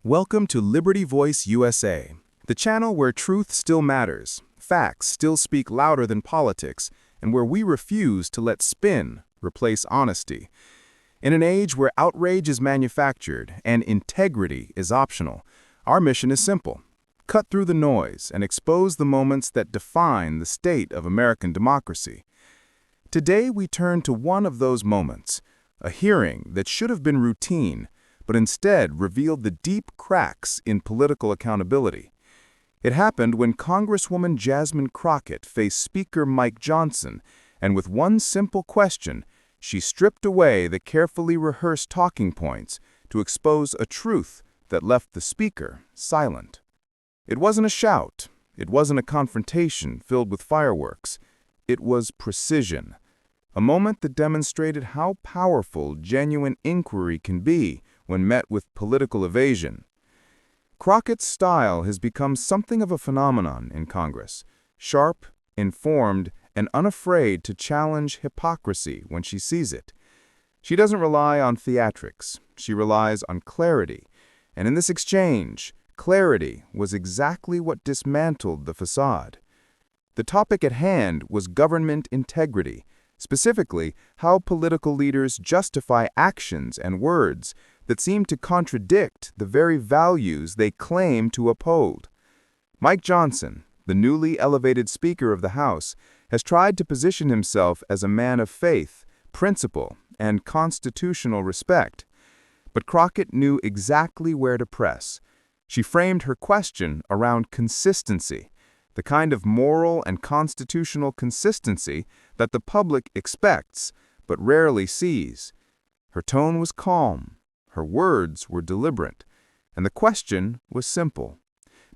Welcome to Liberty Voice USA, the channel where truth still matters, facts still speak louder than politics, and where we refuse to let spin replace honesty. In an age where outrage is manufactured and integrity is optional, our mission is simple: cut through the noise and expose the moments that define the state of American democracy. Today we turn to one of those moments, a hearing that should have been routine, but instead revealed the deep cracks in political accountability. It happened when Congresswoman Jasmine Crockett faced Speaker Mike Johnson, and with one simple question, she stripped away the carefully rehearsed talking points to expose a truth that left the Speaker silent. It wasn't a shout. It wasn't a confrontation filled with fireworks. It was precision, a moment that demonstrated how powerful genuine inquiry can be when met with political evasion. Crockett's style has become something of a phenomenon in Congress, sharp, informed, and unafraid to challenge hypocrisy when she sees it. She doesn't rely on theatrics, she relies on clarity, and in this exchange, clarity was exactly what dismantled the facade. The topic at hand was government integrity, specifically how political leaders justify actions and words that seem to contradict the very values they claim to uphold. Mike Johnson, the newly elevated Speaker of the House, has tried to position himself as a man of faith, principle, and constitutional respect. But Crockett knew exactly where to press. She framed her question around consistency, the kind of moral and constitutional consistency that the public expects but rarely sees. Her tone was calm, her words were deliberate, and the question was simple.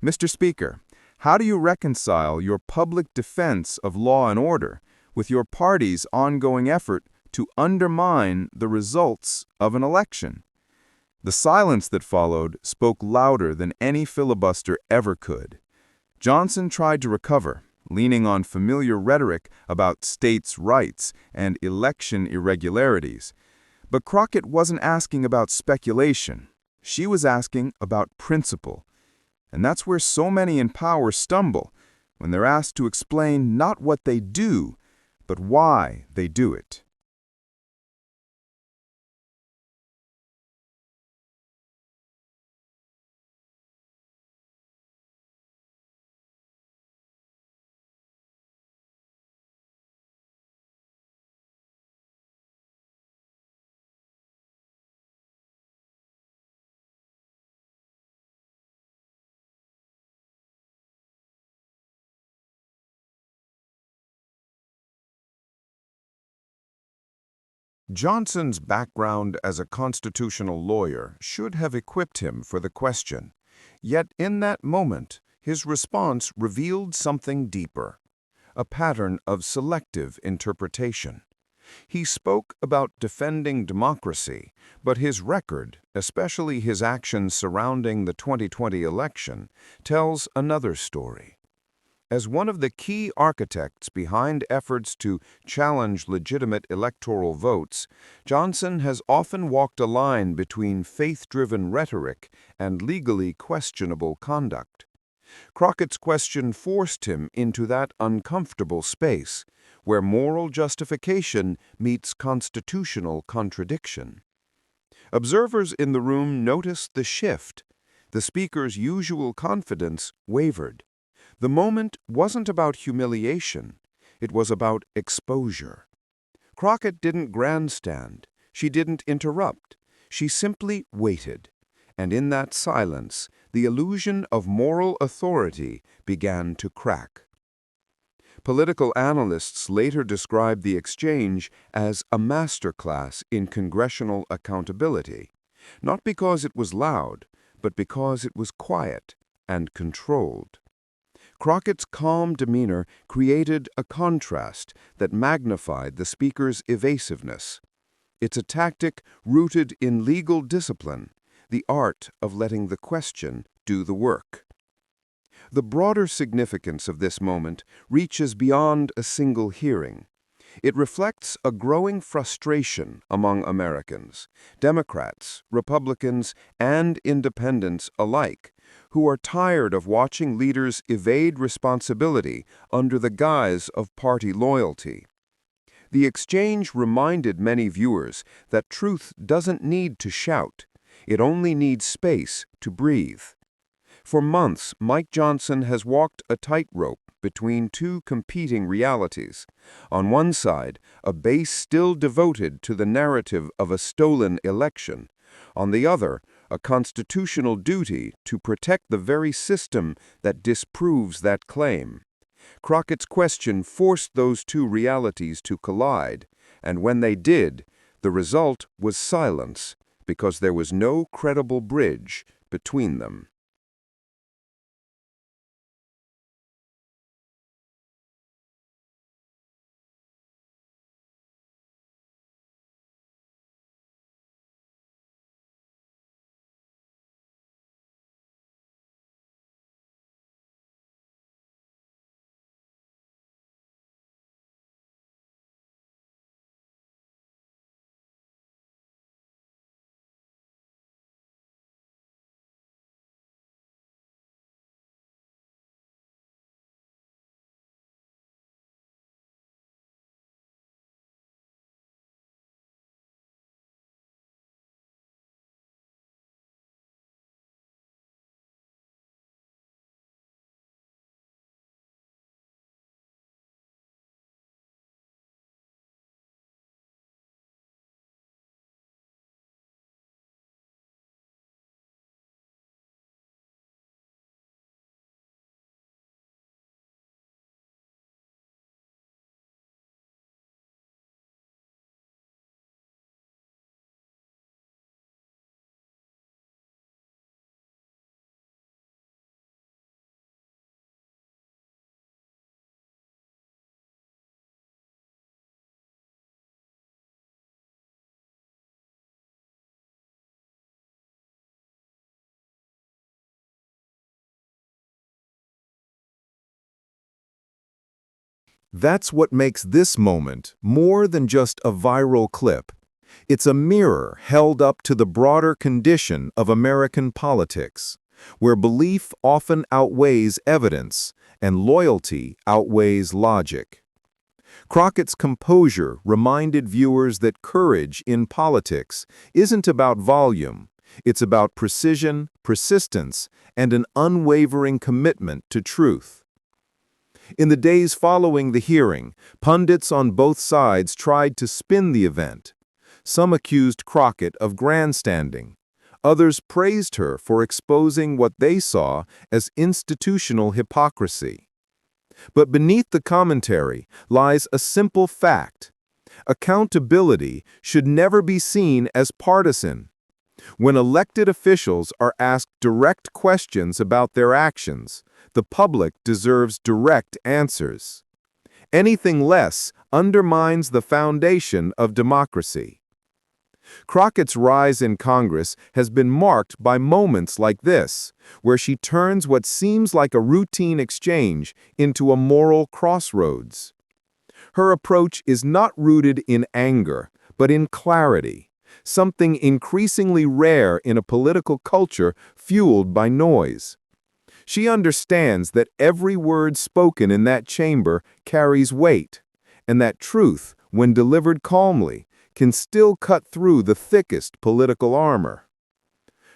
Mr. Speaker, how do you reconcile your public defense of law and order with your party's ongoing effort to undermine the results of an election? The silence that followed spoke louder than any filibuster ever could. Johnson tried to recover, leaning on familiar rhetoric about states' rights and election irregularities. But Crockett wasn't asking about speculation. She was asking about principle. And that's where so many in power stumble, when they're asked to explain not what they do, but why they do it. Johnson's background as a constitutional lawyer should have equipped him for the question. Yet in that moment, his response revealed something deeper, a pattern of selective interpretation. He spoke about defending democracy, but his record, especially his actions surrounding the 2020 election, tells another story. As one of the key architects behind efforts to challenge legitimate electoral votes, Johnson has often walked a line between faith-driven rhetoric and legally questionable conduct. Crockett's question forced him into that uncomfortable space, where moral justification meets constitutional contradiction. Observers in the room noticed the shift. The Speaker's usual confidence wavered. The moment wasn't about humiliation, it was about exposure. Crockett didn't grandstand, she didn't interrupt, she simply waited. And in that silence, the illusion of moral authority began to crack. Political analysts later described the exchange as a masterclass in congressional accountability, not because it was loud, but because it was quiet and controlled. Crockett's calm demeanor created a contrast that magnified the Speaker's evasiveness. It's a tactic rooted in legal discipline, the art of letting the question do the work. The broader significance of this moment reaches beyond a single hearing. It reflects a growing frustration among Americans, Democrats, Republicans, and independents alike, who are tired of watching leaders evade responsibility under the guise of party loyalty. The exchange reminded many viewers that truth doesn't need to shout, it only needs space to breathe. For months, Mike Johnson has walked a tightrope between two competing realities. On one side, a base still devoted to the narrative of a stolen election. On the other, a constitutional duty to protect the very system that disproves that claim. Crockett's question forced those two realities to collide, and when they did, the result was silence, because there was no credible bridge between them. That's what makes this moment more than just a viral clip. It's a mirror held up to the broader condition of American politics, where belief often outweighs evidence and loyalty outweighs logic. Crockett's composure reminded viewers that courage in politics isn't about volume, it's about precision, persistence, and an unwavering commitment to truth. In the days following the hearing, pundits on both sides tried to spin the event. Some accused Crockett of grandstanding. Others praised her for exposing what they saw as institutional hypocrisy. But beneath the commentary lies a simple fact. Accountability should never be seen as partisan. When elected officials are asked direct questions about their actions, the public deserves direct answers. Anything less undermines the foundation of democracy. Crockett's rise in Congress has been marked by moments like this, where she turns what seems like a routine exchange into a moral crossroads. Her approach is not rooted in anger, but in clarity, something increasingly rare in a political culture fueled by noise. She understands that every word spoken in that chamber carries weight, and that truth, when delivered calmly, can still cut through the thickest political armor.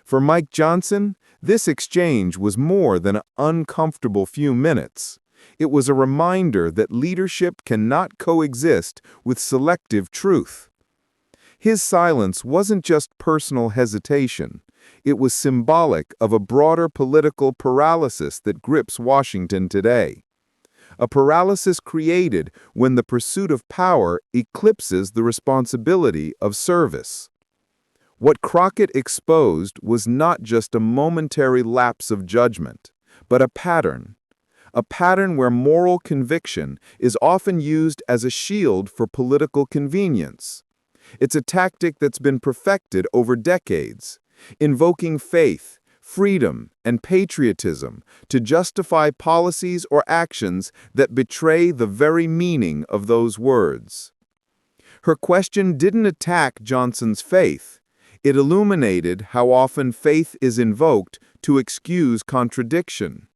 For Mike Johnson, this exchange was more than an uncomfortable few minutes. It was a reminder that leadership cannot coexist with selective truth. His silence wasn't just personal hesitation. It was symbolic of a broader political paralysis that grips Washington today. A paralysis created when the pursuit of power eclipses the responsibility of service. What Crockett exposed was not just a momentary lapse of judgment, but a pattern where moral conviction is often used as a shield for political convenience. It's a tactic that's been perfected over decades, invoking faith, freedom, and patriotism to justify policies or actions that betray the very meaning of those words. Her question didn't attack Johnson's faith. It illuminated how often faith is invoked to excuse contradiction.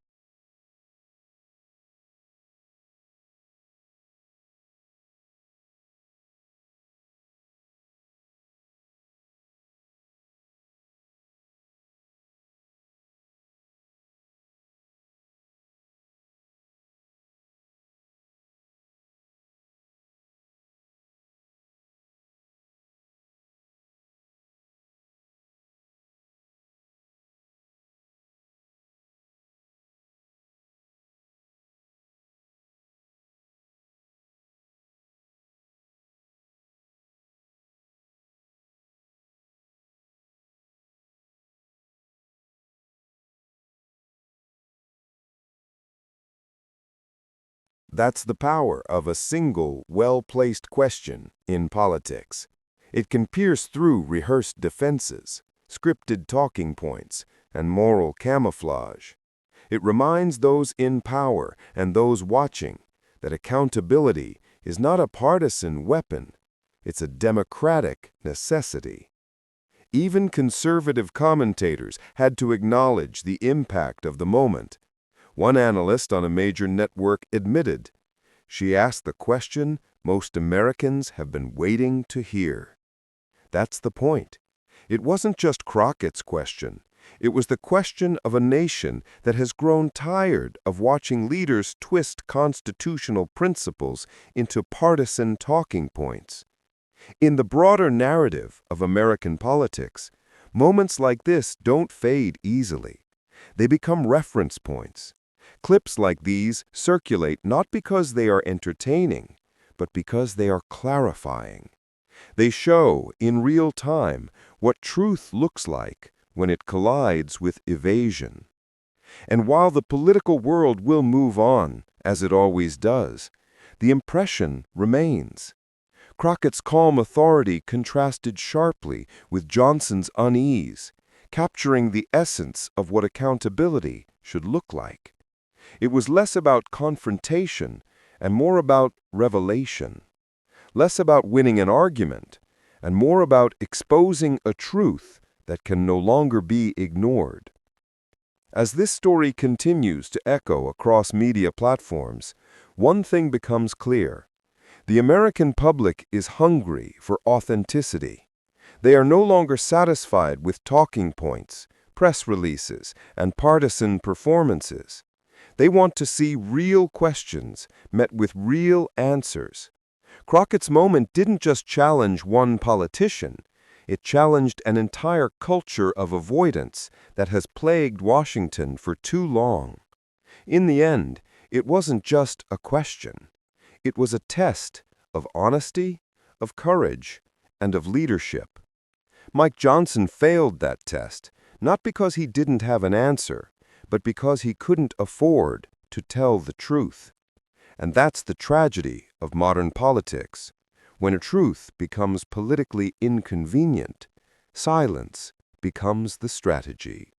That's the power of a single, well-placed question in politics. It can pierce through rehearsed defenses, scripted talking points, and moral camouflage. It reminds those in power and those watching that accountability is not a partisan weapon, it's a democratic necessity. Even conservative commentators had to acknowledge the impact of the moment. One analyst on a major network admitted, "She asked the question most Americans have been waiting to hear." That's the point. It wasn't just Crockett's question. It was the question of a nation that has grown tired of watching leaders twist constitutional principles into partisan talking points. In the broader narrative of American politics, moments like this don't fade easily. They become reference points. Clips like these circulate not because they are entertaining, but because they are clarifying. They show, in real time, what truth looks like when it collides with evasion. And while the political world will move on, as it always does, the impression remains. Crockett's calm authority contrasted sharply with Johnson's unease, capturing the essence of what accountability should look like. It was less about confrontation and more about revelation, less about winning an argument and more about exposing a truth that can no longer be ignored. As this story continues to echo across media platforms, one thing becomes clear. The American public is hungry for authenticity. They are no longer satisfied with talking points, press releases, and partisan performances. They want to see real questions met with real answers. Crockett's moment didn't just challenge one politician. It challenged an entire culture of avoidance that has plagued Washington for too long. In the end, it wasn't just a question. It was a test of honesty, of courage, and of leadership. Mike Johnson failed that test, not because he didn't have an answer, but because he couldn't afford to tell the truth. And that's the tragedy of modern politics. When a truth becomes politically inconvenient, silence becomes the strategy.